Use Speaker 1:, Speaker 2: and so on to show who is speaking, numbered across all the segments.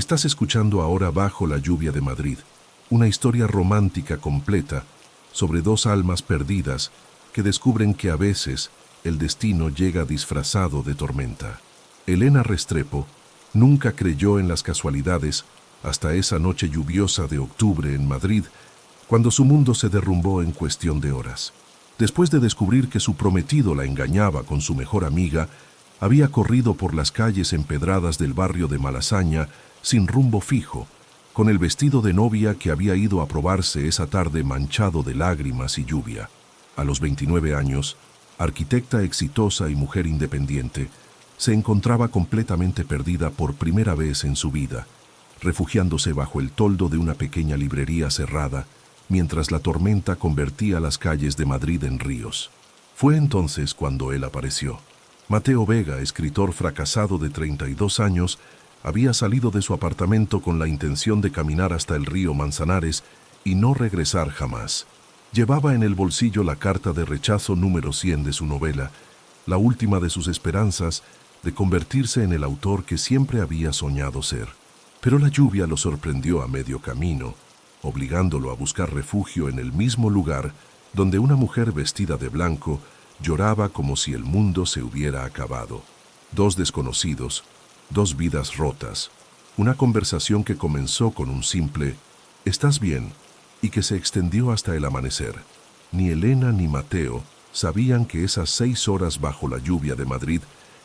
Speaker 1: Estás escuchando ahora Bajo la lluvia de Madrid, una historia romántica completa sobre dos almas perdidas que descubren que a veces el destino llega disfrazado de tormenta. Elena Restrepo nunca creyó en las casualidades hasta esa noche lluviosa de octubre en Madrid, cuando su mundo se derrumbó en cuestión de horas. Después de descubrir que su prometido la engañaba con su mejor amiga, había corrido por las calles empedradas del barrio de Malasaña sin rumbo fijo, con el vestido de novia que había ido a probarse esa tarde manchado de lágrimas y lluvia. A los 29 años, arquitecta exitosa y mujer independiente, se encontraba completamente perdida por primera vez en su vida, refugiándose bajo el toldo de una pequeña librería cerrada, mientras la tormenta convertía las calles de Madrid en ríos. Fue entonces cuando él apareció. Mateo Vega, escritor fracasado de 32 años, había salido de su apartamento con la intención de caminar hasta el río Manzanares y no regresar jamás. Llevaba en el bolsillo la carta de rechazo número 100 de su novela, la última de sus esperanzas de convertirse en el autor que siempre había soñado ser. Pero la lluvia lo sorprendió a medio camino, obligándolo a buscar refugio en el mismo lugar donde una mujer vestida de blanco lloraba como si el mundo se hubiera acabado. Dos desconocidos, dos vidas rotas, una conversación que comenzó con un simple «¿Estás bien?» y que se extendió hasta el amanecer. Ni Elena ni Mateo sabían que esas 6 horas bajo la lluvia de Madrid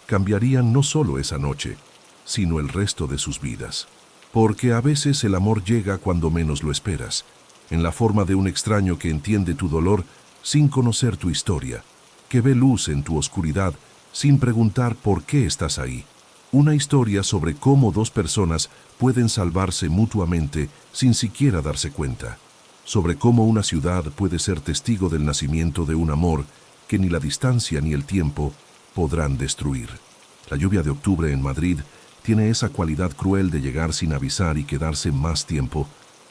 Speaker 1: cambiarían no solo esa noche, sino el resto de sus vidas. Porque a veces el amor llega cuando menos lo esperas, en la forma de un extraño que entiende tu dolor sin conocer tu historia, que ve luz en tu oscuridad sin preguntar por qué estás ahí. Una historia sobre cómo dos personas pueden salvarse mutuamente sin siquiera darse cuenta. Sobre cómo una ciudad puede ser testigo del nacimiento de un amor que ni la distancia ni el tiempo podrán destruir. La lluvia de octubre en Madrid tiene esa cualidad cruel de llegar sin avisar y quedarse más tiempo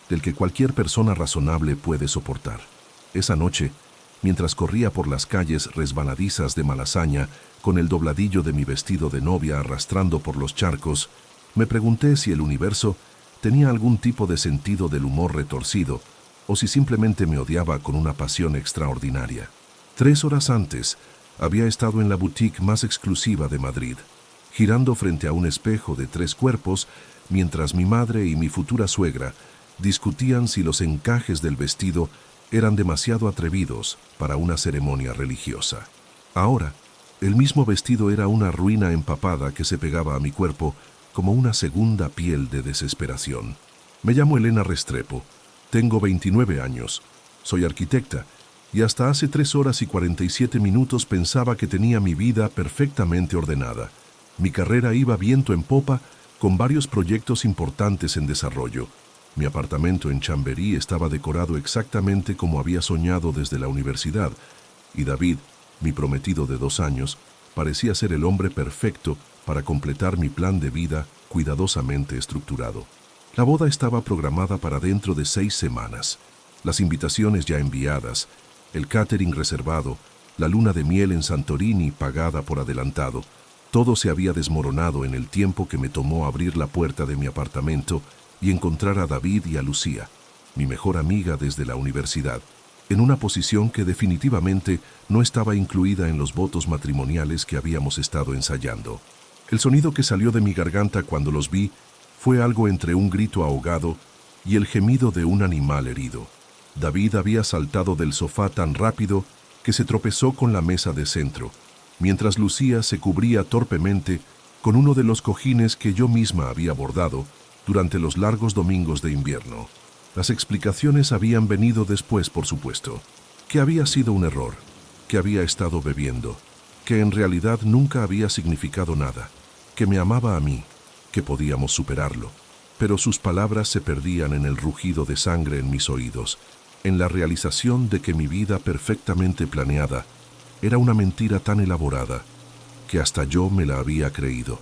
Speaker 1: del que cualquier persona razonable puede soportar. Esa noche, mientras corría por las calles resbaladizas de Malasaña con el dobladillo de mi vestido de novia arrastrando por los charcos, me pregunté si el universo tenía algún tipo de sentido del humor retorcido o si simplemente me odiaba con una pasión extraordinaria. 3 horas antes, había estado en la boutique más exclusiva de Madrid, girando frente a un espejo de 3 cuerpos, mientras mi madre y mi futura suegra discutían si los encajes del vestido eran demasiado atrevidos para una ceremonia religiosa. Ahora, el mismo vestido era una ruina empapada que se pegaba a mi cuerpo como una segunda piel de desesperación. Me llamo Elena Restrepo, tengo 29 años, soy arquitecta, y hasta hace 3 horas y 47 minutos pensaba que tenía mi vida perfectamente ordenada. Mi carrera iba viento en popa, con varios proyectos importantes en desarrollo. Mi apartamento en Chamberí estaba decorado exactamente como había soñado desde la universidad, y David, mi prometido de 2 años, parecía ser el hombre perfecto para completar mi plan de vida cuidadosamente estructurado. La boda estaba programada para dentro de 6 semanas, las invitaciones ya enviadas, el catering reservado, la luna de miel en Santorini pagada por adelantado. Todo se había desmoronado en el tiempo que me tomó abrir la puerta de mi apartamento y encontrar a David y a Lucía, mi mejor amiga desde la universidad, en una posición que definitivamente no estaba incluida en los votos matrimoniales que habíamos estado ensayando. El sonido que salió de mi garganta cuando los vi fue algo entre un grito ahogado y el gemido de un animal herido. David había saltado del sofá tan rápido que se tropezó con la mesa de centro, mientras Lucía se cubría torpemente con uno de los cojines que yo misma había bordado durante los largos domingos de invierno. Las explicaciones habían venido después, por supuesto. Que había sido un error, que había estado bebiendo, que en realidad nunca había significado nada, que me amaba a mí, que podíamos superarlo. Pero sus palabras se perdían en el rugido de sangre en mis oídos, en la realización de que mi vida perfectamente planeada era una mentira tan elaborada que hasta yo me la había creído.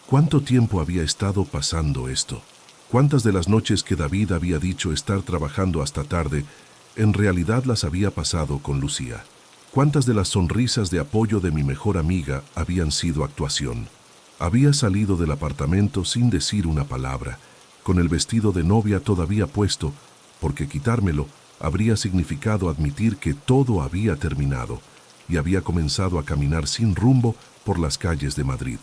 Speaker 1: ¿Cuánto tiempo había estado pasando esto? ¿Cuántas de las noches que David había dicho estar trabajando hasta tarde, en realidad las había pasado con Lucía? ¿Cuántas de las sonrisas de apoyo de mi mejor amiga habían sido actuación? Había salido del apartamento sin decir una palabra, con el vestido de novia todavía puesto, porque quitármelo habría significado admitir que todo había terminado y había comenzado a caminar sin rumbo por las calles de Madrid.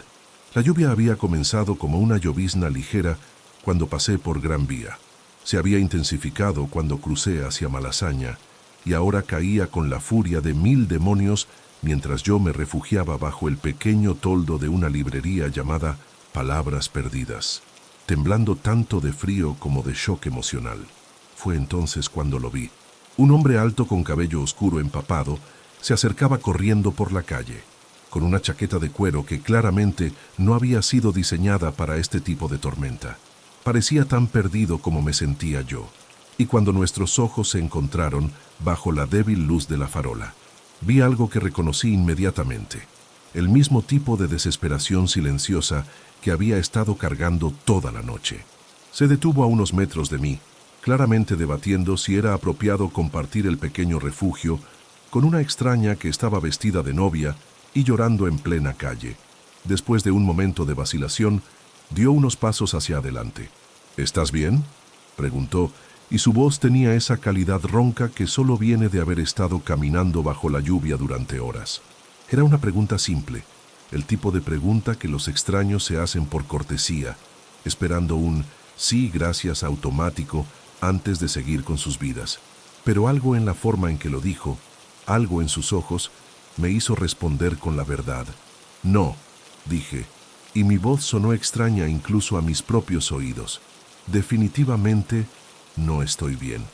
Speaker 1: La lluvia había comenzado como una llovizna ligera cuando pasé por Gran Vía. Se había intensificado cuando crucé hacia Malasaña y ahora caía con la furia de 1000 demonios mientras yo me refugiaba bajo el pequeño toldo de una librería llamada Palabras Perdidas, temblando tanto de frío como de shock emocional. Fue entonces cuando lo vi. Un hombre alto con cabello oscuro empapado se acercaba corriendo por la calle, con una chaqueta de cuero que claramente no había sido diseñada para este tipo de tormenta. Parecía tan perdido como me sentía yo, y cuando nuestros ojos se encontraron bajo la débil luz de la farola, vi algo que reconocí inmediatamente, el mismo tipo de desesperación silenciosa que había estado cargando toda la noche. Se detuvo a unos metros de mí, claramente debatiendo si era apropiado compartir el pequeño refugio con una extraña que estaba vestida de novia y llorando en plena calle. Después de un momento de vacilación, dio unos pasos hacia adelante. ¿Estás bien?, preguntó, y su voz tenía esa calidad ronca que solo viene de haber estado caminando bajo la lluvia durante horas. Era una pregunta simple, el tipo de pregunta que los extraños se hacen por cortesía, esperando un sí, gracias automático antes de seguir con sus vidas. Pero algo en la forma en que lo dijo, algo en sus ojos, me hizo responder con la verdad. No, dije, y mi voz sonó extraña incluso a mis propios oídos. Definitivamente no estoy bien.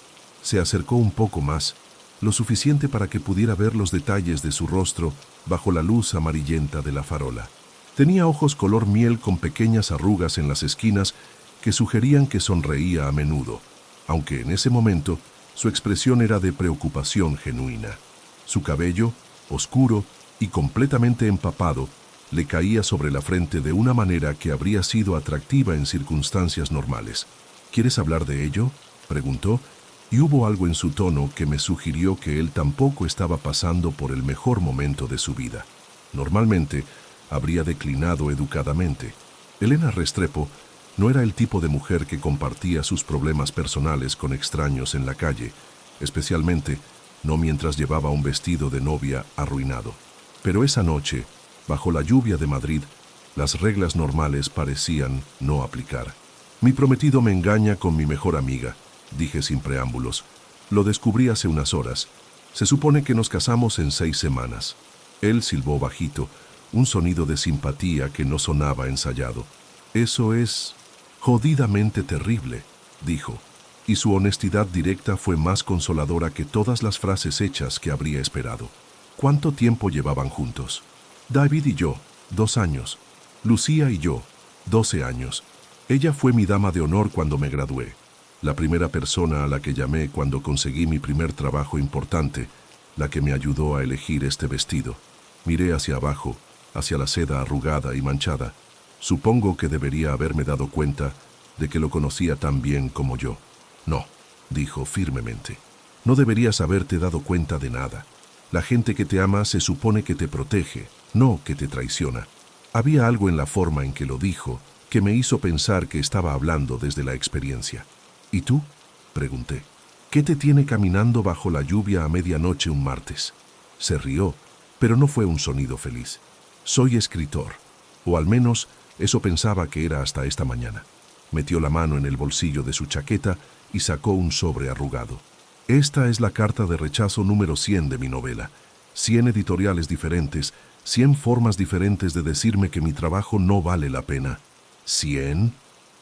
Speaker 1: Se acercó un poco más, lo suficiente para que pudiera ver los detalles de su rostro bajo la luz amarillenta de la farola. Tenía ojos color miel con pequeñas arrugas en las esquinas que sugerían que sonreía a menudo, aunque en ese momento su expresión era de preocupación genuina. Su cabello, oscuro y completamente empapado, le caía sobre la frente de una manera que habría sido atractiva en circunstancias normales. ¿Quieres hablar de ello?, preguntó, y hubo algo en su tono que me sugirió que él tampoco estaba pasando por el mejor momento de su vida. Normalmente, habría declinado educadamente. Elena Restrepo no era el tipo de mujer que compartía sus problemas personales con extraños en la calle, especialmente no mientras llevaba un vestido de novia arruinado. Pero esa noche, bajo la lluvia de Madrid, las reglas normales parecían no aplicar. Mi prometido me engaña con mi mejor amiga, dije sin preámbulos. Lo descubrí hace unas horas. Se supone que nos casamos en 6 semanas. Él silbó bajito, un sonido de simpatía que no sonaba ensayado. Eso es jodidamente terrible, dijo, y su honestidad directa fue más consoladora que todas las frases hechas que habría esperado. ¿Cuánto tiempo llevaban juntos? David y yo, 2 años. Lucía y yo, 12 años. Ella fue mi dama de honor cuando me gradué, la primera persona a la que llamé cuando conseguí mi primer trabajo importante, la que me ayudó a elegir este vestido. Miré hacia abajo, hacia la seda arrugada y manchada. Supongo que debería haberme dado cuenta de que lo conocía tan bien como yo. No, dijo firmemente. No deberías haberte dado cuenta de nada. La gente que te ama se supone que te protege, no que te traiciona. Había algo en la forma en que lo dijo que me hizo pensar que estaba hablando desde la experiencia. ¿Y tú?, pregunté. ¿Qué te tiene caminando bajo la lluvia a medianoche un martes? Se rió, pero no fue un sonido feliz. Soy escritor, o al menos eso pensaba que era hasta esta mañana. Metió la mano en el bolsillo de su chaqueta y sacó un sobre arrugado. Esta es la carta de rechazo número 100 de mi novela. 100 editoriales diferentes, 100 formas diferentes de decirme que mi trabajo no vale la pena. ¿100?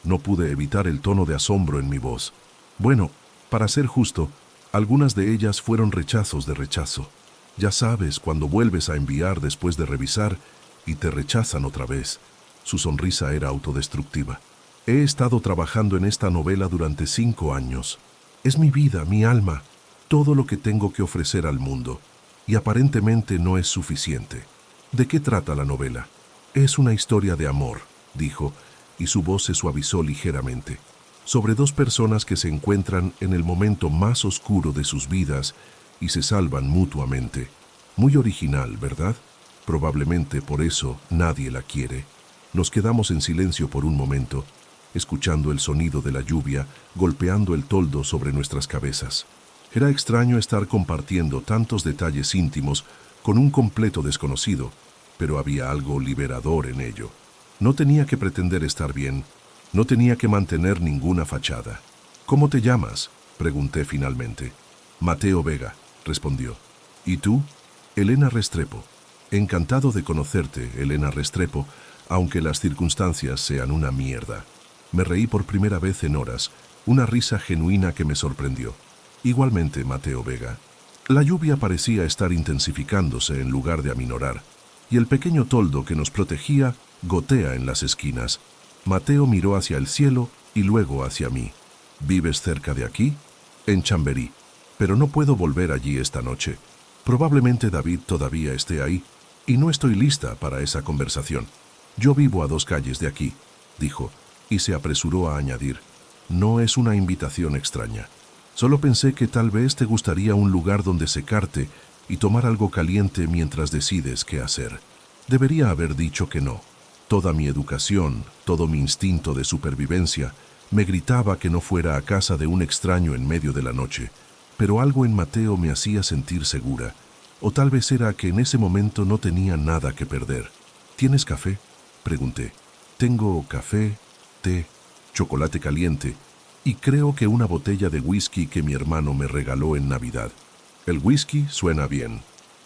Speaker 1: No pude evitar el tono de asombro en mi voz. Bueno, para ser justo, algunas de ellas fueron rechazos de rechazo. Ya sabes, cuando vuelves a enviar después de revisar y te rechazan otra vez. Su sonrisa era autodestructiva. He estado trabajando en esta novela durante 5 años. Es mi vida, mi alma, todo lo que tengo que ofrecer al mundo. Y aparentemente no es suficiente. ¿De qué trata la novela? Es una historia de amor, dijo, y su voz se suavizó ligeramente. Sobre 2 personas que se encuentran en el momento más oscuro de sus vidas y se salvan mutuamente. Muy original, ¿verdad? Probablemente por eso nadie la quiere. Nos quedamos en silencio por un momento. escuchando el sonido de la lluvia golpeando el toldo sobre nuestras cabezas. Era extraño estar compartiendo tantos detalles íntimos con un completo desconocido, pero había algo liberador en ello. No tenía que pretender estar bien, no tenía que mantener ninguna fachada. ¿Cómo te llamas?, pregunté finalmente. Mateo Vega, respondió. ¿Y tú? Elena Restrepo. Encantado de conocerte, Elena Restrepo, aunque las circunstancias sean una mierda. Me reí por primera vez en horas, una risa genuina que me sorprendió. Igualmente, Mateo Vega. La lluvia parecía estar intensificándose en lugar de aminorar, y el pequeño toldo que nos protegía gotea en las esquinas. Mateo miró hacia el cielo y luego hacia mí. ¿Vives cerca de aquí? En Chamberí. Pero no puedo volver allí esta noche. Probablemente David todavía esté ahí, y no estoy lista para esa conversación. Yo vivo a 2 calles de aquí, dijo, y se apresuró a añadir. No es una invitación extraña. Solo pensé que tal vez te gustaría un lugar donde secarte y tomar algo caliente mientras decides qué hacer. Debería haber dicho que no. Toda mi educación, todo mi instinto de supervivencia, me gritaba que no fuera a casa de un extraño en medio de la noche, pero algo en Mateo me hacía sentir segura, o tal vez era que en ese momento no tenía nada que perder. ¿Tienes café?, pregunté. Tengo café, té, chocolate caliente, y creo que una botella de whisky que mi hermano me regaló en Navidad. El whisky suena bien.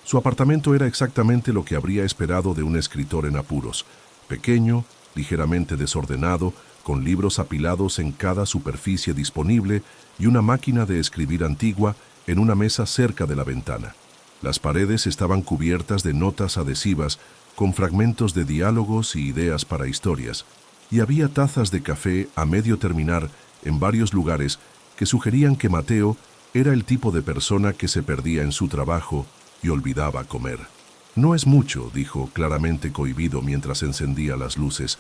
Speaker 1: Su apartamento era exactamente lo que habría esperado de un escritor en apuros, pequeño, ligeramente desordenado, con libros apilados en cada superficie disponible y una máquina de escribir antigua en una mesa cerca de la ventana. Las paredes estaban cubiertas de notas adhesivas con fragmentos de diálogos y ideas para historias, y había tazas de café a medio terminar en varios lugares que sugerían que Mateo era el tipo de persona que se perdía en su trabajo y olvidaba comer. No es mucho, dijo, claramente cohibido mientras encendía las luces,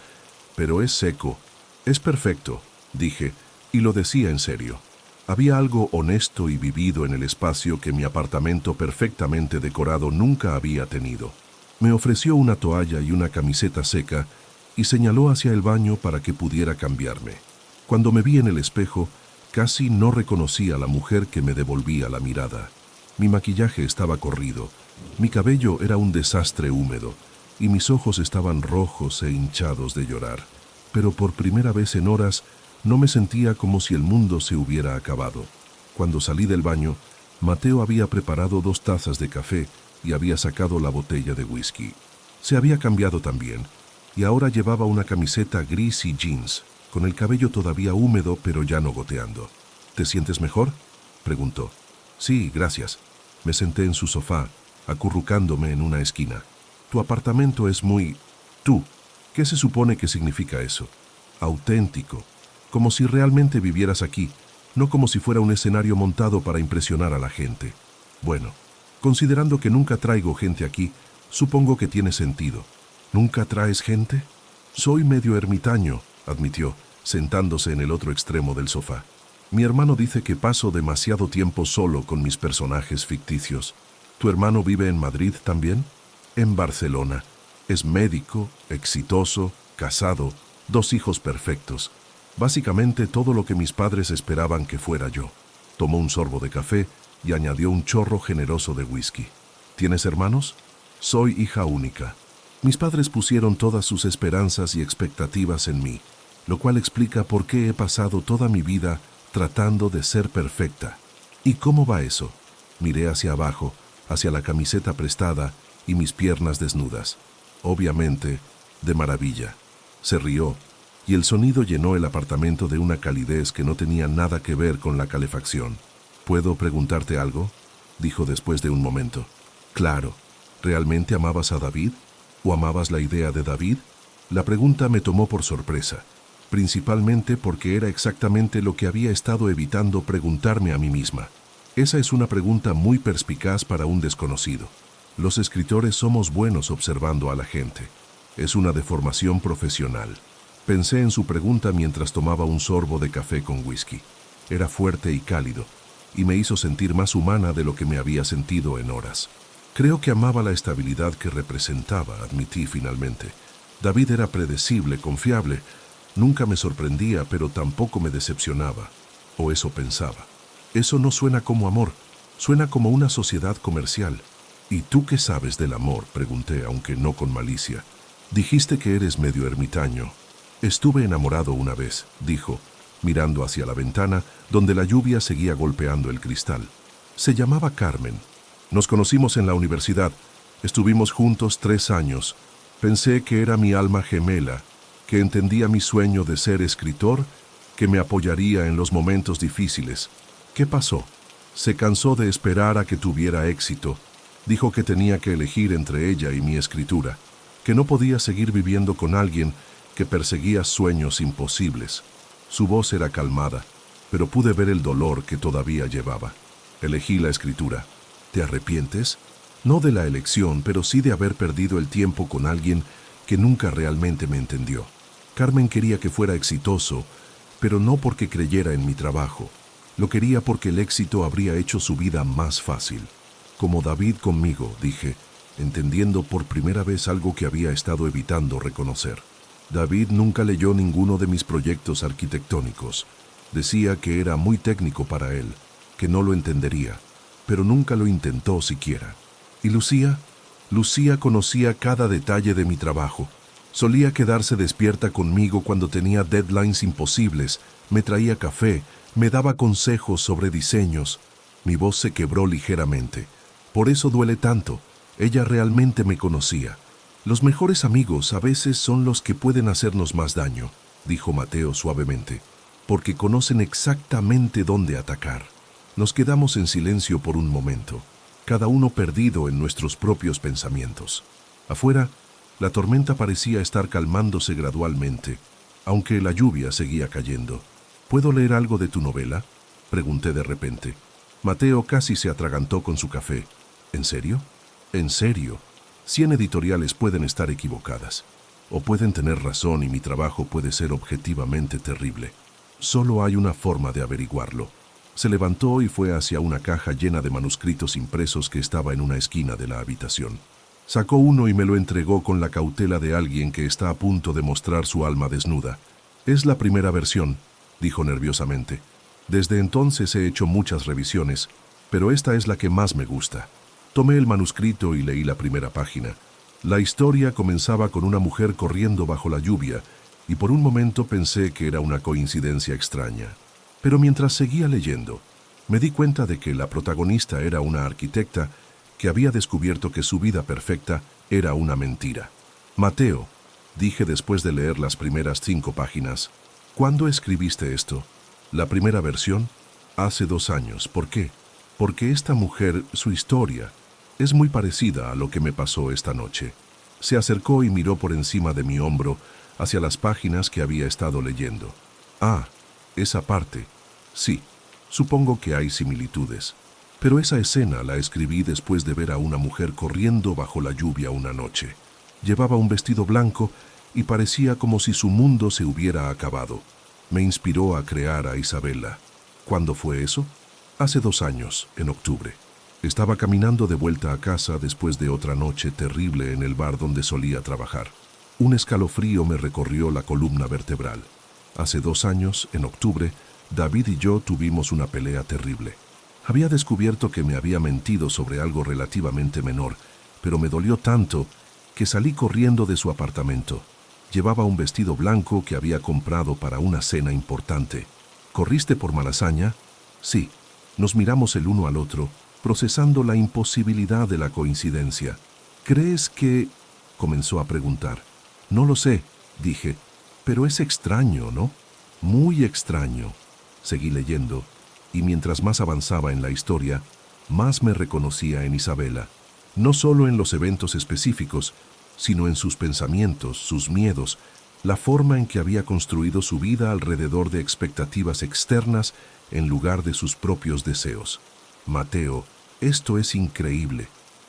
Speaker 1: pero es seco. Es perfecto, dije, y lo decía en serio. Había algo honesto y vivido en el espacio que mi apartamento perfectamente decorado nunca había tenido. Me ofreció una toalla y una camiseta seca y señaló hacia el baño para que pudiera cambiarme. Cuando me vi en el espejo, casi no reconocí a la mujer que me devolvía la mirada. Mi maquillaje estaba corrido, mi cabello era un desastre húmedo y mis ojos estaban rojos e hinchados de llorar. Pero por primera vez en horas no me sentía como si el mundo se hubiera acabado. Cuando salí del baño, Mateo había preparado 2 tazas de café y había sacado la botella de whisky. Se había cambiado también, y ahora llevaba una camiseta gris y jeans, con el cabello todavía húmedo pero ya no goteando. ¿Te sientes mejor?, preguntó. Sí, gracias. Me senté en su sofá, acurrucándome en una esquina. Tu apartamento es muy... tú. ¿Qué se supone que significa eso? Auténtico, como si realmente vivieras aquí, no como si fuera un escenario montado para impresionar a la gente. Bueno, considerando que nunca traigo gente aquí, supongo que tiene sentido. ¿Nunca traes gente? Soy medio ermitaño, admitió, sentándose en el otro extremo del sofá. Mi hermano dice que paso demasiado tiempo solo con mis personajes ficticios. ¿Tu hermano vive en Madrid también? En Barcelona. Es médico, exitoso, casado, 2 hijos perfectos. Básicamente todo lo que mis padres esperaban que fuera yo. Tomó un sorbo de café y añadió un chorro generoso de whisky. ¿Tienes hermanos? Soy hija única. Mis padres pusieron todas sus esperanzas y expectativas en mí, lo cual explica por qué he pasado toda mi vida tratando de ser perfecta. ¿Y cómo va eso? Miré hacia abajo, hacia la camiseta prestada y mis piernas desnudas. Obviamente, de maravilla. Se rió, y el sonido llenó el apartamento de una calidez que no tenía nada que ver con la calefacción. ¿Puedo preguntarte algo?, dijo después de un momento. Claro. ¿Realmente amabas a David? ¿O amabas la idea de David? La pregunta me tomó por sorpresa, principalmente porque era exactamente lo que había estado evitando preguntarme a mí misma. Esa es una pregunta muy perspicaz para un desconocido. Los escritores somos buenos observando a la gente. Es una deformación profesional. Pensé en su pregunta mientras tomaba un sorbo de café con whisky. Era fuerte y cálido, y me hizo sentir más humana de lo que me había sentido en horas. Creo que amaba la estabilidad que representaba, admití finalmente. David era predecible, confiable. Nunca me sorprendía, pero tampoco me decepcionaba. O eso pensaba. Eso no suena como amor, suena como una sociedad comercial. ¿Y tú qué sabes del amor?, pregunté, aunque no con malicia. Dijiste que eres medio ermitaño. Estuve enamorado una vez, dijo, mirando hacia la ventana, donde la lluvia seguía golpeando el cristal. Se llamaba Carmen. Nos conocimos en la universidad. Estuvimos juntos 3 años. Pensé que era mi alma gemela, que entendía mi sueño de ser escritor, que me apoyaría en los momentos difíciles. ¿Qué pasó? Se cansó de esperar a que tuviera éxito. Dijo que tenía que elegir entre ella y mi escritura, que no podía seguir viviendo con alguien que perseguía sueños imposibles. Su voz era calmada, pero pude ver el dolor que todavía llevaba. Elegí la escritura. ¿Te arrepientes? No de la elección, pero sí de haber perdido el tiempo con alguien que nunca realmente me entendió. Carmen quería que fuera exitoso, pero no porque creyera en mi trabajo. Lo quería porque el éxito habría hecho su vida más fácil. Como David conmigo, dije, entendiendo por primera vez algo que había estado evitando reconocer. David nunca leyó ninguno de mis proyectos arquitectónicos. Decía que era muy técnico para él, que no lo entendería, pero nunca lo intentó siquiera. ¿Y Lucía? Lucía conocía cada detalle de mi trabajo. Solía quedarse despierta conmigo cuando tenía deadlines imposibles, me traía café, me daba consejos sobre diseños. Mi voz se quebró ligeramente. Por eso duele tanto. Ella realmente me conocía. Los mejores amigos a veces son los que pueden hacernos más daño, dijo Mateo suavemente, porque conocen exactamente dónde atacar. Nos quedamos en silencio por un momento, cada uno perdido en nuestros propios pensamientos. Afuera, la tormenta parecía estar calmándose gradualmente, aunque la lluvia seguía cayendo. ¿Puedo leer algo de tu novela?, pregunté de repente. Mateo casi se atragantó con su café. ¿En serio? En serio. 100 editoriales pueden estar equivocadas, o pueden tener razón y mi trabajo puede ser objetivamente terrible. Solo hay una forma de averiguarlo. Se levantó y fue hacia una caja llena de manuscritos impresos que estaba en una esquina de la habitación. Sacó uno y me lo entregó con la cautela de alguien que está a punto de mostrar su alma desnuda. Es la primera versión, dijo nerviosamente. Desde entonces he hecho muchas revisiones, pero esta es la que más me gusta. Tomé el manuscrito y leí la primera página. La historia comenzaba con una mujer corriendo bajo la lluvia, y por un momento pensé que era una coincidencia extraña. Pero mientras seguía leyendo, me di cuenta de que la protagonista era una arquitecta que había descubierto que su vida perfecta era una mentira. Mateo, dije después de leer las primeras 5 páginas, ¿cuándo escribiste esto? ¿La primera versión? Hace 2 años. ¿Por qué? Porque esta mujer, su historia, es muy parecida a lo que me pasó esta noche. Se acercó y miró por encima de mi hombro hacia las páginas que había estado leyendo. Ah, esa parte. Sí, supongo que hay similitudes. Pero esa escena la escribí después de ver a una mujer corriendo bajo la lluvia una noche. Llevaba un vestido blanco y parecía como si su mundo se hubiera acabado. Me inspiró a crear a Isabella. ¿Cuándo fue eso? Hace 2 años, en octubre. Estaba caminando de vuelta a casa después de otra noche terrible en el bar donde solía trabajar. Un escalofrío me recorrió la columna vertebral. Hace 2 años, en octubre, David y yo tuvimos una pelea terrible. Había descubierto que me había mentido sobre algo relativamente menor, pero me dolió tanto que salí corriendo de su apartamento. Llevaba un vestido blanco que había comprado para una cena importante. ¿Corriste por Malasaña? Sí. Nos miramos el uno al otro, procesando la imposibilidad de la coincidencia. ¿Crees que...? Comenzó a preguntar. No lo sé, dije, pero es extraño, ¿no? Muy extraño. Seguí leyendo, y mientras más avanzaba en la historia, más me reconocía en Isabella. No solo en los eventos específicos, sino en sus pensamientos, sus miedos, la forma en que había construido su vida alrededor de expectativas externas en lugar de sus propios deseos. Mateo, esto es increíble,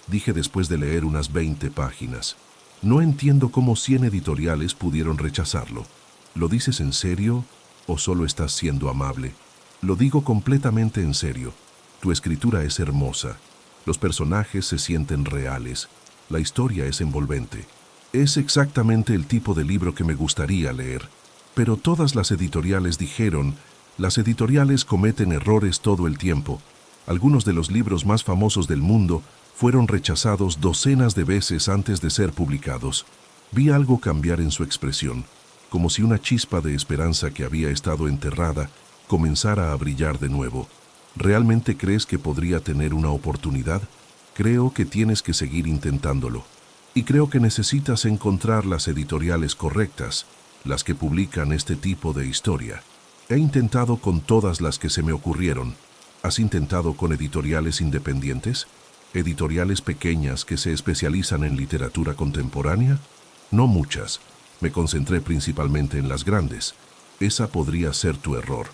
Speaker 1: dije después de leer unas 20 páginas. No entiendo cómo 100 editoriales pudieron rechazarlo. ¿Lo dices en serio o solo estás siendo amable? Lo digo completamente en serio. Tu escritura es hermosa. Los personajes se sienten reales. La historia es envolvente. Es exactamente el tipo de libro que me gustaría leer. Pero todas las editoriales dijeron, las editoriales cometen errores todo el tiempo. Algunos de los libros más famosos del mundo fueron rechazados docenas de veces antes de ser publicados. Vi algo cambiar en su expresión, como si una chispa de esperanza que había estado enterrada comenzara a brillar de nuevo. ¿Realmente crees que podría tener una oportunidad? Creo que tienes que seguir intentándolo. Y creo que necesitas encontrar las editoriales correctas, las que publican este tipo de historia. He intentado con todas las que se me ocurrieron. ¿Has intentado con editoriales independientes? ¿Editoriales pequeñas que se especializan en literatura contemporánea? No muchas. Me concentré principalmente en las grandes. Esa podría ser tu error.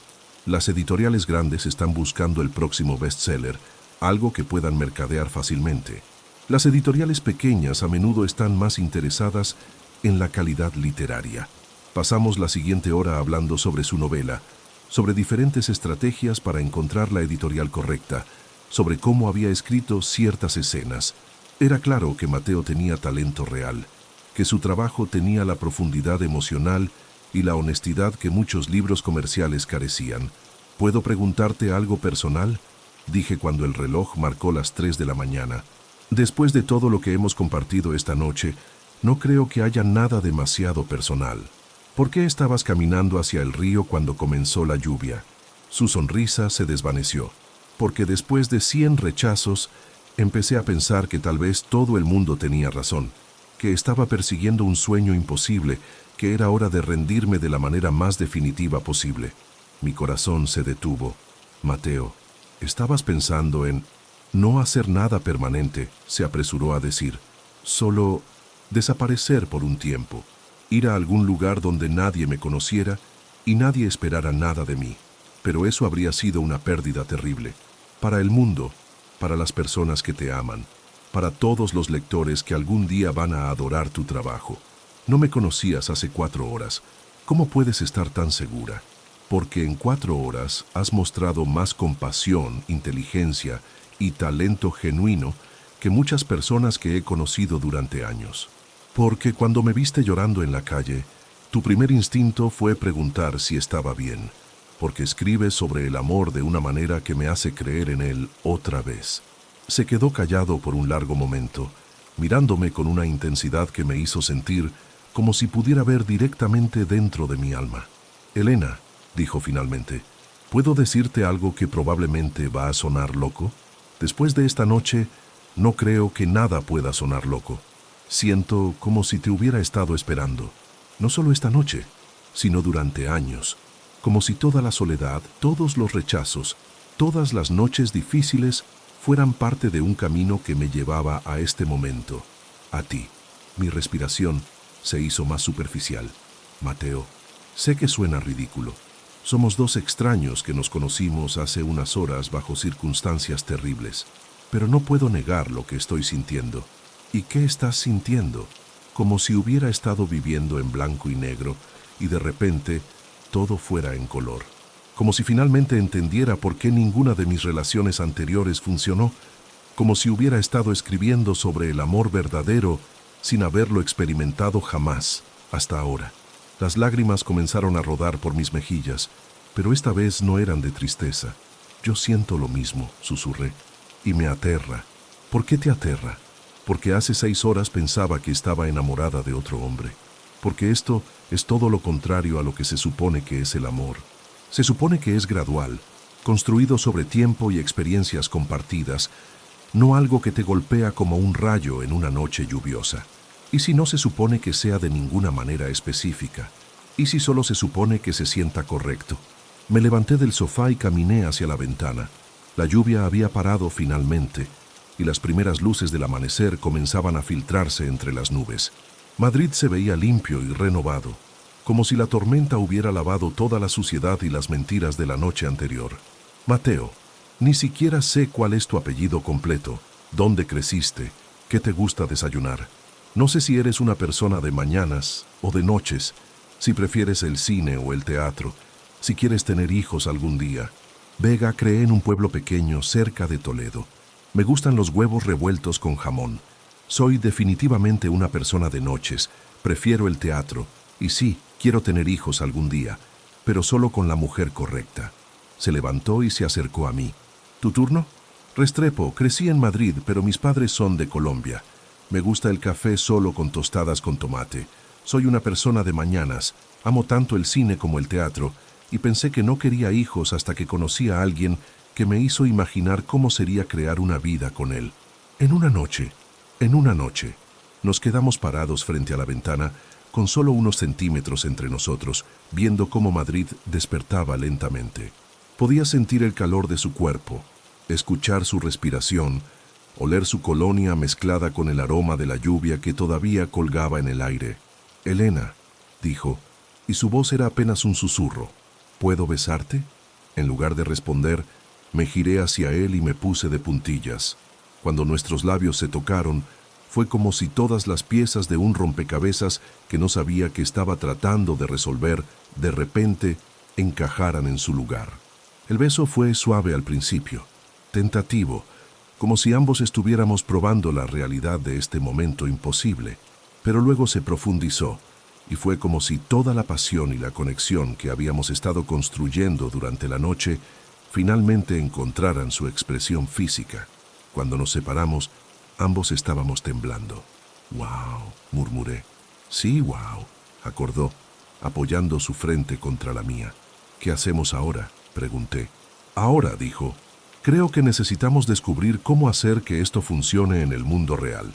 Speaker 1: Las editoriales grandes están buscando el próximo bestseller, algo que puedan mercadear fácilmente. Las editoriales pequeñas a menudo están más interesadas en la calidad literaria. Pasamos la siguiente hora hablando sobre su novela, sobre diferentes estrategias para encontrar la editorial correcta, sobre cómo había escrito ciertas escenas. Era claro que Mateo tenía talento real, que su trabajo tenía la profundidad emocional y la honestidad que muchos libros comerciales carecían. ¿Puedo preguntarte algo personal?, dije cuando el reloj marcó las 3 de la mañana. Después de todo lo que hemos compartido esta noche, no creo que haya nada demasiado personal. ¿Por qué estabas caminando hacia el río cuando comenzó la lluvia? Su sonrisa se desvaneció, porque después de 100 rechazos, empecé a pensar que tal vez todo el mundo tenía razón, que estaba persiguiendo un sueño imposible, que era hora de rendirme de la manera más definitiva posible. Mi corazón se detuvo. Mateo, estabas pensando en no hacer nada permanente, se apresuró a decir, solo desaparecer por un tiempo, ir a algún lugar donde nadie me conociera y nadie esperara nada de mí. Pero eso habría sido una pérdida terrible, para el mundo, para las personas que te aman, para todos los lectores que algún día van a adorar tu trabajo. No me conocías hace 4 horas. ¿Cómo puedes estar tan segura? Porque en 4 horas has mostrado más compasión, inteligencia y talento genuino que muchas personas que he conocido durante años. Porque cuando me viste llorando en la calle, tu primer instinto fue preguntar si estaba bien, porque escribes sobre el amor de una manera que me hace creer en él otra vez. Se quedó callado por un largo momento, mirándome con una intensidad que me hizo sentir como si pudiera ver directamente dentro de mi alma. Elena, dijo finalmente, ¿puedo decirte algo que probablemente va a sonar loco? Después de esta noche, no creo que nada pueda sonar loco. Siento como si te hubiera estado esperando, no solo esta noche, sino durante años, como si toda la soledad, todos los rechazos, todas las noches difíciles fueran parte de un camino que me llevaba a este momento, a ti. Mi respiración se hizo más superficial. Mateo, sé que suena ridículo. Somos 2 extraños que nos conocimos hace unas horas bajo circunstancias terribles, pero no puedo negar lo que estoy sintiendo. ¿Y qué estás sintiendo? Como si hubiera estado viviendo en blanco y negro y de repente todo fuera en color. Como si finalmente entendiera por qué ninguna de mis relaciones anteriores funcionó. Como si hubiera estado escribiendo sobre el amor verdadero sin haberlo experimentado jamás, hasta ahora. Las lágrimas comenzaron a rodar por mis mejillas, pero esta vez no eran de tristeza. Yo siento lo mismo, susurré, y me aterra. ¿Por qué te aterra? Porque hace 6 horas pensaba que estaba enamorada de otro hombre. Porque esto es todo lo contrario a lo que se supone que es el amor. Se supone que es gradual, construido sobre tiempo y experiencias compartidas, no algo que te golpea como un rayo en una noche lluviosa. ¿Y si no se supone que sea de ninguna manera específica? ¿Y si solo se supone que se sienta correcto? Me levanté del sofá y caminé hacia la ventana. La lluvia había parado finalmente, y las primeras luces del amanecer comenzaban a filtrarse entre las nubes. Madrid se veía limpio y renovado, como si la tormenta hubiera lavado toda la suciedad y las mentiras de la noche anterior. Mateo, ni siquiera sé cuál es tu apellido completo, dónde creciste, qué te gusta desayunar. No sé si eres una persona de mañanas o de noches, si prefieres el cine o el teatro, si quieres tener hijos algún día. Vega creé en un pueblo pequeño cerca de Toledo. Me gustan los huevos revueltos con jamón. Soy definitivamente una persona de noches, prefiero el teatro, y sí, Quiero tener hijos algún día, pero solo con la mujer correcta. Se levantó y se acercó a mí. ¿Tu turno? Restrepo, crecí en Madrid, pero mis padres son de Colombia. Me gusta el café solo con tostadas con tomate. Soy una persona de mañanas. Amo tanto el cine como el teatro, y pensé que no quería hijos hasta que conocí a alguien que me hizo imaginar cómo sería crear una vida con él. En una noche, nos quedamos parados frente a la ventana, con solo unos centímetros entre nosotros, viendo cómo Madrid despertaba lentamente. Podía sentir el calor de su cuerpo, escuchar su respiración, oler su colonia mezclada con el aroma de la lluvia que todavía colgaba en el aire. «Elena», dijo, y su voz era apenas un susurro. «¿Puedo besarte?» En lugar de responder, me giré hacia él y me puse de puntillas. Cuando nuestros labios se tocaron, fue como si todas las piezas de un rompecabezas que no sabía que estaba tratando de resolver, de repente, encajaran en su lugar. El beso fue suave al principio, tentativo, como si ambos estuviéramos probando la realidad de este momento imposible, pero luego se profundizó, y fue como si toda la pasión y la conexión que habíamos estado construyendo durante la noche finalmente encontraran su expresión física. Cuando nos separamos, ambos estábamos temblando. «Wow», murmuré. «Sí, wow», acordó, apoyando su frente contra la mía. «¿Qué hacemos ahora?», pregunté. «Ahora», dijo, «creo que necesitamos descubrir cómo hacer que esto funcione en el mundo real».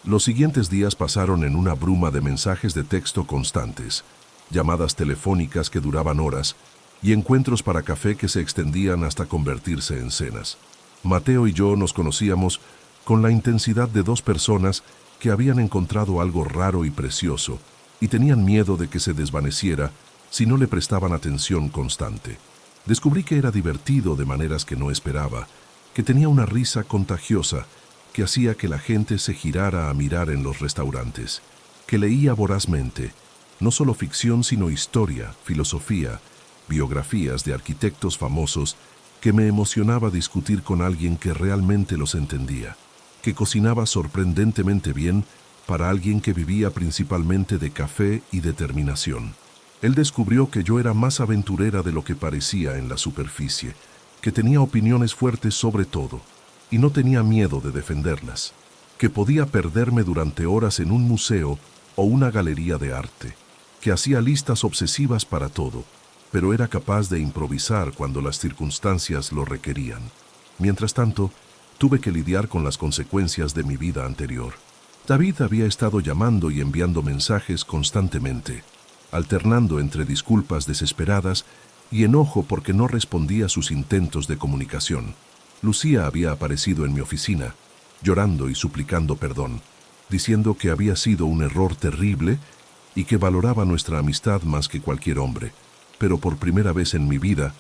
Speaker 1: Los siguientes días pasaron en una bruma de mensajes de texto constantes, llamadas telefónicas que duraban horas y encuentros para café que se extendían hasta convertirse en cenas. Mateo y yo nos conocíamos con la intensidad de dos personas que habían encontrado algo raro y precioso y tenían miedo de que se desvaneciera si no le prestaban atención constante. Descubrí que era divertido de maneras que no esperaba, que tenía una risa contagiosa que hacía que la gente se girara a mirar en los restaurantes, que leía vorazmente, no solo ficción sino historia, filosofía, biografías de arquitectos famosos, que me emocionaba discutir con alguien que realmente los entendía, que cocinaba sorprendentemente bien para alguien que vivía principalmente de café y determinación. Él descubrió que yo era más aventurera de lo que parecía en la superficie, que tenía opiniones fuertes sobre todo, y no tenía miedo de defenderlas, que podía perderme durante horas en un museo o una galería de arte, que hacía listas obsesivas para todo, pero era capaz de improvisar cuando las circunstancias lo requerían. Mientras tanto, tuve que lidiar con las consecuencias de mi vida anterior. David había estado llamando y enviando mensajes constantemente, alternando entre disculpas desesperadas y enojo porque no respondía a sus intentos de comunicación. Lucía había aparecido en mi oficina, llorando y suplicando perdón, diciendo que había sido un error terrible y que valoraba nuestra amistad más que cualquier hombre. Pero por primera vez en mi vida,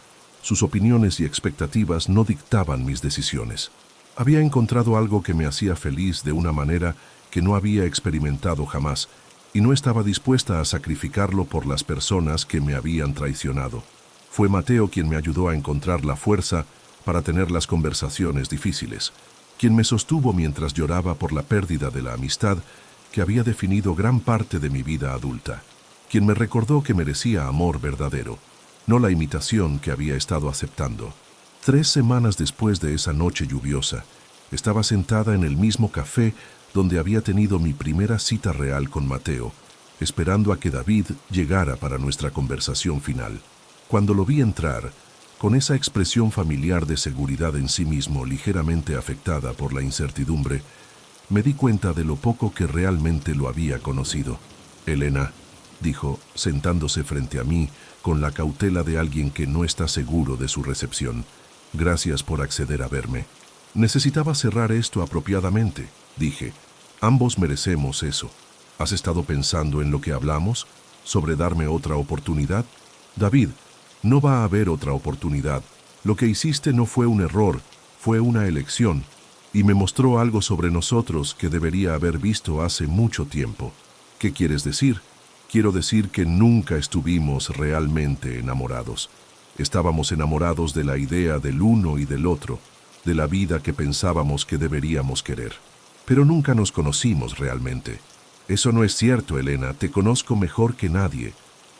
Speaker 1: sus opiniones y expectativas no dictaban mis decisiones. Había encontrado algo que me hacía feliz de una manera que no había experimentado jamás, y no estaba dispuesta a sacrificarlo por las personas que me habían traicionado. Fue Mateo quien me ayudó a encontrar la fuerza para tener las conversaciones difíciles, quien me sostuvo mientras lloraba por la pérdida de la amistad que había definido gran parte de mi vida adulta, quien me recordó que merecía amor verdadero, no la imitación que había estado aceptando. 3 semanas después de esa noche lluviosa, estaba sentada en el mismo café donde había tenido mi primera cita real con Mateo, esperando a que David llegara para nuestra conversación final. Cuando lo vi entrar, con esa expresión familiar de seguridad en sí mismo ligeramente afectada por la incertidumbre, me di cuenta de lo poco que realmente lo había conocido. «Elena», dijo, sentándose frente a mí con la cautela de alguien que no está seguro de su recepción. «Gracias por acceder a verme». «Necesitaba cerrar esto apropiadamente», dije. «Ambos merecemos eso. ¿Has estado pensando en lo que hablamos? ¿Sobre darme otra oportunidad?» «David, no va a haber otra oportunidad. Lo que hiciste no fue un error, fue una elección, y me mostró algo sobre nosotros que debería haber visto hace mucho tiempo». «¿Qué quieres decir?» «Quiero decir que nunca estuvimos realmente enamorados. Estábamos enamorados de la idea del uno y del otro, de la vida que pensábamos que deberíamos querer. Pero nunca nos conocimos realmente». «Eso no es cierto, Elena, te conozco mejor que nadie.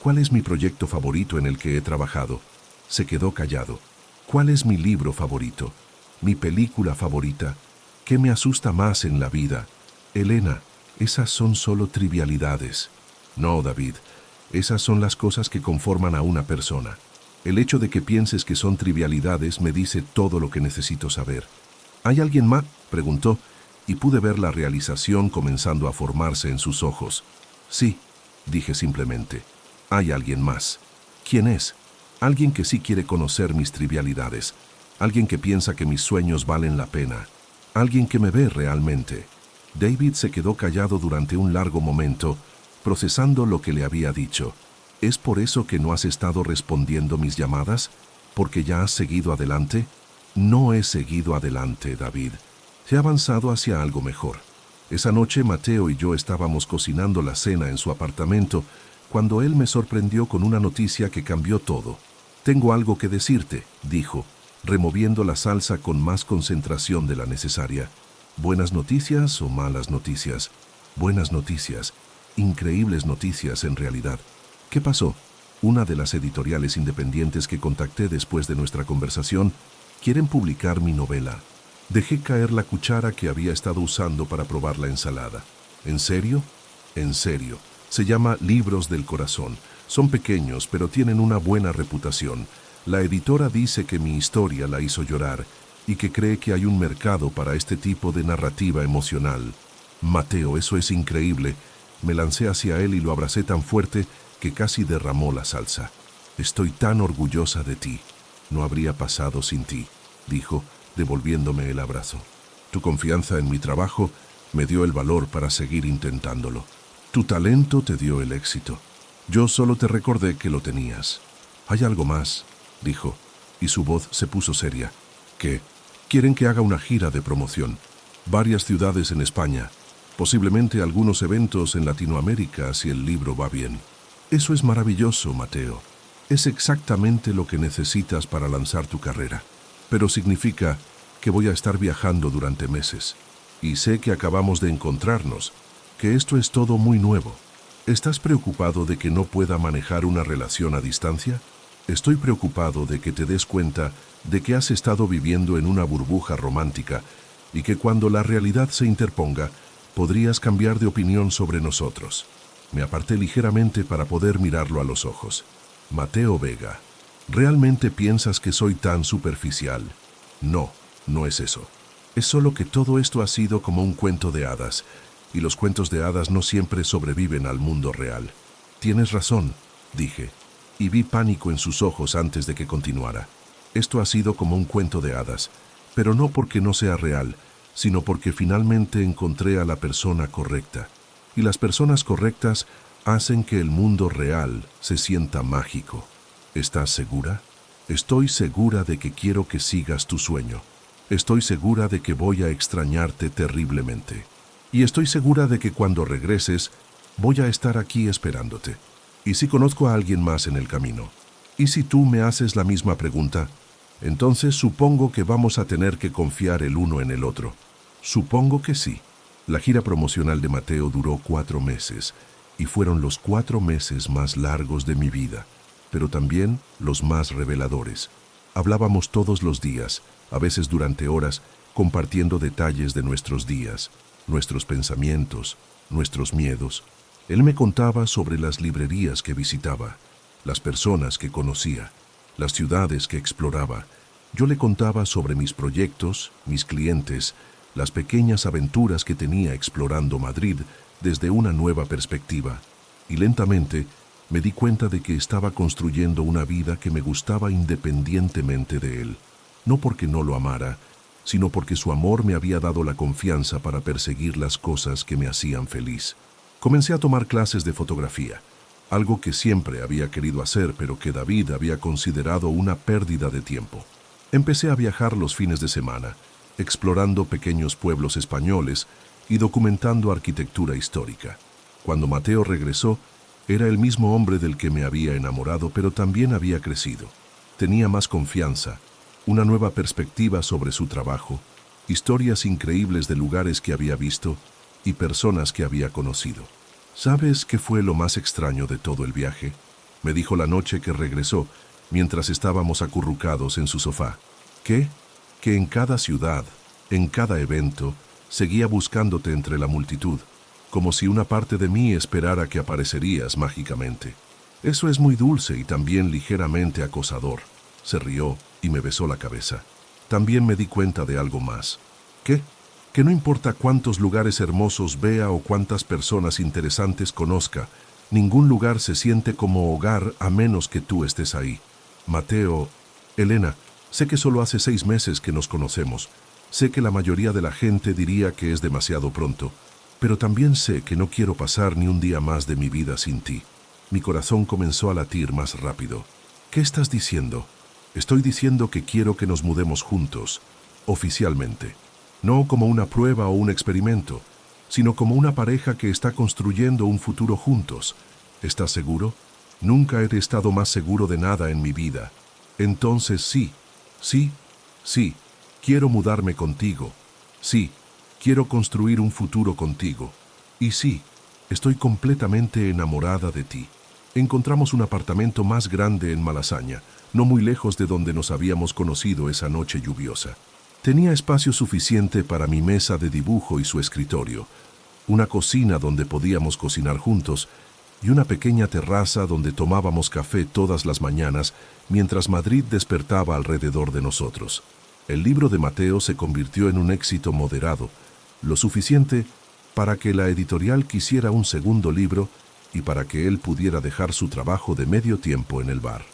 Speaker 1: ¿Cuál es mi proyecto favorito en el que he trabajado? Se quedó callado. ¿Cuál es mi libro favorito? ¿Mi película favorita? ¿Qué me asusta más en la vida? Elena, esas son solo trivialidades. No, David, esas son las cosas que conforman a una persona. El hecho de que pienses que son trivialidades me dice todo lo que necesito saber. ¿Hay alguien más?, preguntó, y pude ver la realización comenzando a formarse en sus ojos. Sí, dije simplemente. Hay alguien más. ¿Quién es? Alguien que sí quiere conocer mis trivialidades. Alguien que piensa que mis sueños valen la pena. Alguien que me ve realmente. David se quedó callado durante un largo momento, procesando lo que le había dicho. ¿Es por eso que no has estado respondiendo mis llamadas? ¿Porque ya has seguido adelante? No he seguido adelante, David. He avanzado hacia algo mejor. Esa noche Mateo y yo estábamos cocinando la cena en su apartamento cuando él me sorprendió con una noticia que cambió todo. Tengo algo que decirte, dijo, removiendo la salsa con más concentración de la necesaria. ¿Buenas noticias o malas noticias? Buenas noticias. Increíbles noticias en realidad. ¿Qué pasó? Una de las editoriales independientes que contacté después de nuestra conversación quieren publicar mi novela. Dejé caer la cuchara que había estado usando para probar la ensalada. ¿En serio? En serio. Se llama Libros del Corazón. Son pequeños, pero tienen una buena reputación. La editora dice que mi historia la hizo llorar y que cree que hay un mercado para este tipo de narrativa emocional. Mateo, eso es increíble. Me lancé hacia él y lo abracé tan fuerte que casi derramó la salsa. Estoy tan orgullosa de ti. No habría pasado sin ti, dijo, devolviéndome el abrazo. Tu confianza en mi trabajo me dio el valor para seguir intentándolo. Tu talento te dio el éxito. Yo solo te recordé que lo tenías. Hay algo más, dijo, y su voz se puso seria. ¿Qué? Quieren que haga una gira de promoción. Varias ciudades en España. Posiblemente algunos eventos en Latinoamérica si el libro va bien. Eso es maravilloso, Mateo. Es exactamente lo que necesitas para lanzar tu carrera. Pero significa que voy a estar viajando durante meses. Y sé que acabamos de encontrarnos, que esto es todo muy nuevo. ¿Estás preocupado de que no pueda manejar una relación a distancia? Estoy preocupado de que te des cuenta de que has estado viviendo en una burbuja romántica y que cuando la realidad se interponga, podrías cambiar de opinión sobre nosotros. Me aparté ligeramente para poder mirarlo a los ojos. Mateo Vega, ¿realmente piensas que soy tan superficial? No, no es eso. Es solo que todo esto ha sido como un cuento de hadas, y los cuentos de hadas no siempre sobreviven al mundo real. Tienes razón, dije, y vi pánico en sus ojos antes de que continuara. Esto ha sido como un cuento de hadas, pero no porque no sea real, sino porque finalmente encontré a la persona correcta. Y las personas correctas hacen que el mundo real se sienta mágico. ¿Estás segura? Estoy segura de que quiero que sigas tu sueño. Estoy segura de que voy a extrañarte terriblemente. Y estoy segura de que cuando regreses, voy a estar aquí esperándote. ¿Y si conozco a alguien más en el camino? ¿Y si tú me haces la misma pregunta? Entonces supongo que vamos a tener que confiar el uno en el otro. Supongo que sí. La gira promocional de Mateo duró 4 meses, y fueron los 4 meses más largos de mi vida, pero también los más reveladores. Hablábamos todos los días, a veces durante horas, compartiendo detalles de nuestros días, nuestros pensamientos, nuestros miedos. Él me contaba sobre las librerías que visitaba, las personas que conocía, las ciudades que exploraba. Yo le contaba sobre mis proyectos, mis clientes, las pequeñas aventuras que tenía explorando Madrid desde una nueva perspectiva. Y lentamente me di cuenta de que estaba construyendo una vida que me gustaba independientemente de él. No porque no lo amara, sino porque su amor me había dado la confianza para perseguir las cosas que me hacían feliz. Comencé a tomar clases de fotografía, algo que siempre había querido hacer, pero que David había considerado una pérdida de tiempo. Empecé a viajar los fines de semana, explorando pequeños pueblos españoles y documentando arquitectura histórica. Cuando Mateo regresó, era el mismo hombre del que me había enamorado, pero también había crecido. Tenía más confianza, una nueva perspectiva sobre su trabajo, historias increíbles de lugares que había visto y personas que había conocido. ¿Sabes qué fue lo más extraño de todo el viaje? me dijo la noche que regresó, mientras estábamos acurrucados en su sofá. ¿Qué? Que en cada ciudad, en cada evento, seguía buscándote entre la multitud, como si una parte de mí esperara que aparecerías mágicamente. Eso es muy dulce y también ligeramente acosador. Se rió y me besó la cabeza. También me di cuenta de algo más. ¿Qué? Que no importa cuántos lugares hermosos vea o cuántas personas interesantes conozca, ningún lugar se siente como hogar a menos que tú estés ahí. Mateo, Elena, sé que solo hace 6 meses que nos conocemos. Sé que la mayoría de la gente diría que es demasiado pronto, pero también sé que no quiero pasar ni un día más de mi vida sin ti. Mi corazón comenzó a latir más rápido. ¿Qué estás diciendo? Estoy diciendo que quiero que nos mudemos juntos, oficialmente. No como una prueba o un experimento, sino como una pareja que está construyendo un futuro juntos. ¿Estás seguro? Nunca he estado más seguro de nada en mi vida. Entonces sí, quiero mudarme contigo. Sí, quiero construir un futuro contigo. Y sí, estoy completamente enamorada de ti. Encontramos un apartamento más grande en Malasaña, no muy lejos de donde nos habíamos conocido esa noche lluviosa. Tenía espacio suficiente para mi mesa de dibujo y su escritorio, una cocina donde podíamos cocinar juntos y una pequeña terraza donde tomábamos café todas las mañanas mientras Madrid despertaba alrededor de nosotros. El libro de Mateo se convirtió en un éxito moderado, lo suficiente para que la editorial quisiera un segundo libro y para que él pudiera dejar su trabajo de medio tiempo en el bar.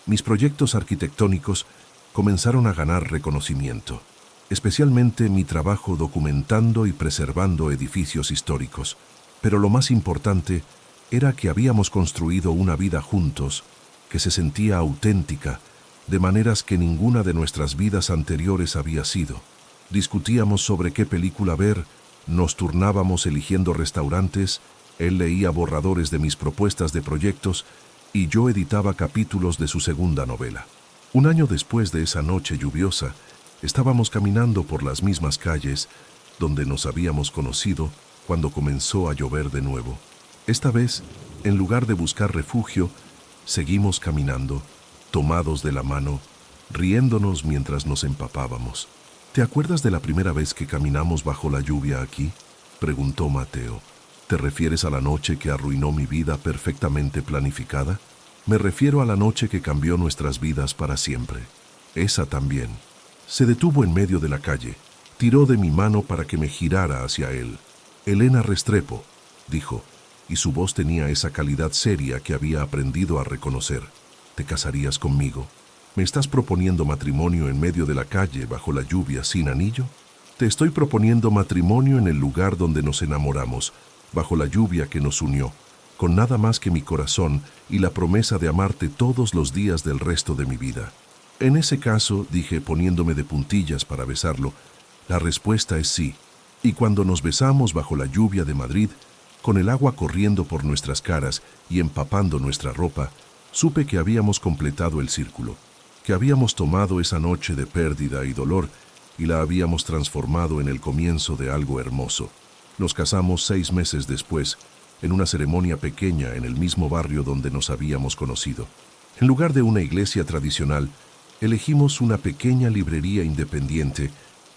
Speaker 1: Mis proyectos arquitectónicos comenzaron a ganar reconocimiento, especialmente mi trabajo documentando y preservando edificios históricos. Pero lo más importante era que habíamos construido una vida juntos que se sentía auténtica, de maneras que ninguna de nuestras vidas anteriores había sido. Discutíamos sobre qué película ver, nos turnábamos eligiendo restaurantes, él leía borradores de mis propuestas de proyectos y yo editaba capítulos de su segunda novela. Un año después de esa noche lluviosa, estábamos caminando por las mismas calles donde nos habíamos conocido cuando comenzó a llover de nuevo. Esta vez, en lugar de buscar refugio, seguimos caminando, tomados de la mano, riéndonos mientras nos empapábamos. ¿Te acuerdas de la primera vez que caminamos bajo la lluvia aquí?, preguntó Mateo. ¿Te refieres a la noche que arruinó mi vida perfectamente planificada? Me refiero a la noche que cambió nuestras vidas para siempre. Esa también. Se detuvo en medio de la calle, tiró de mi mano para que me girara hacia él. Elena Restrepo, dijo, y su voz tenía esa calidad seria que había aprendido a reconocer. ¿Te casarías conmigo? ¿Me estás proponiendo matrimonio en medio de la calle bajo la lluvia sin anillo? Te estoy proponiendo matrimonio en el lugar donde nos enamoramos, bajo la lluvia que nos unió, con nada más que mi corazón y la promesa de amarte todos los días del resto de mi vida. En ese caso, dije poniéndome de puntillas para besarlo, la respuesta es sí. Y cuando nos besamos bajo la lluvia de Madrid, con el agua corriendo por nuestras caras y empapando nuestra ropa, supe que habíamos completado el círculo, que habíamos tomado esa noche de pérdida y dolor y la habíamos transformado en el comienzo de algo hermoso. Nos casamos 6 meses después, en una ceremonia pequeña en el mismo barrio donde nos habíamos conocido. En lugar de una iglesia tradicional, elegimos una pequeña librería independiente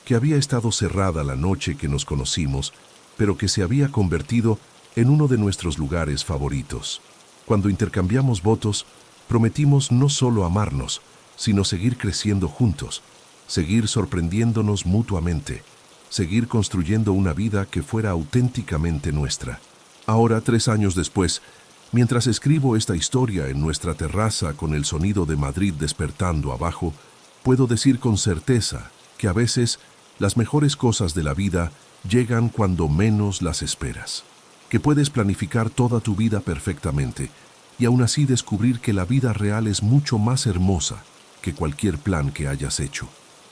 Speaker 1: que había estado cerrada la noche que nos conocimos, pero que se había convertido en uno de nuestros lugares favoritos. Cuando intercambiamos votos, prometimos no solo amarnos, sino seguir creciendo juntos, seguir sorprendiéndonos mutuamente, seguir construyendo una vida que fuera auténticamente nuestra. Ahora, 3 años después, mientras escribo esta historia en nuestra terraza con el sonido de Madrid despertando abajo, puedo decir con certeza que a veces las mejores cosas de la vida llegan cuando menos las esperas. Que puedes planificar toda tu vida perfectamente y aún así descubrir que la vida real es mucho más hermosa que cualquier plan que hayas hecho.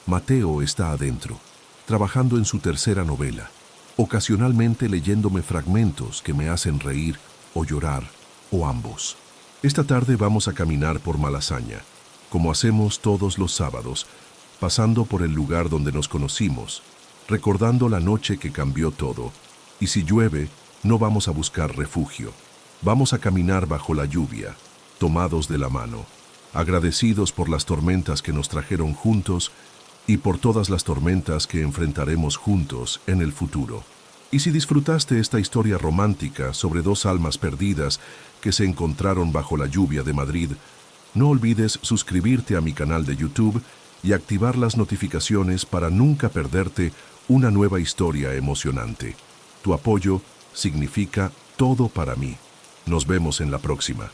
Speaker 1: Mateo está adentro, trabajando en su tercera novela, ocasionalmente leyéndome fragmentos que me hacen reír o llorar, o ambos. Esta tarde vamos a caminar por Malasaña, como hacemos todos los sábados, pasando por el lugar donde nos conocimos, recordando la noche que cambió todo, y si llueve, no vamos a buscar refugio. Vamos a caminar bajo la lluvia, tomados de la mano, agradecidos por las tormentas que nos trajeron juntos y por todas las tormentas que enfrentaremos juntos en el futuro. Y si disfrutaste esta historia romántica sobre dos almas perdidas que se encontraron bajo la lluvia de Madrid, no olvides suscribirte a mi canal de YouTube y activar las notificaciones para nunca perderte una nueva historia emocionante. Tu apoyo significa todo para mí. Nos vemos en la próxima.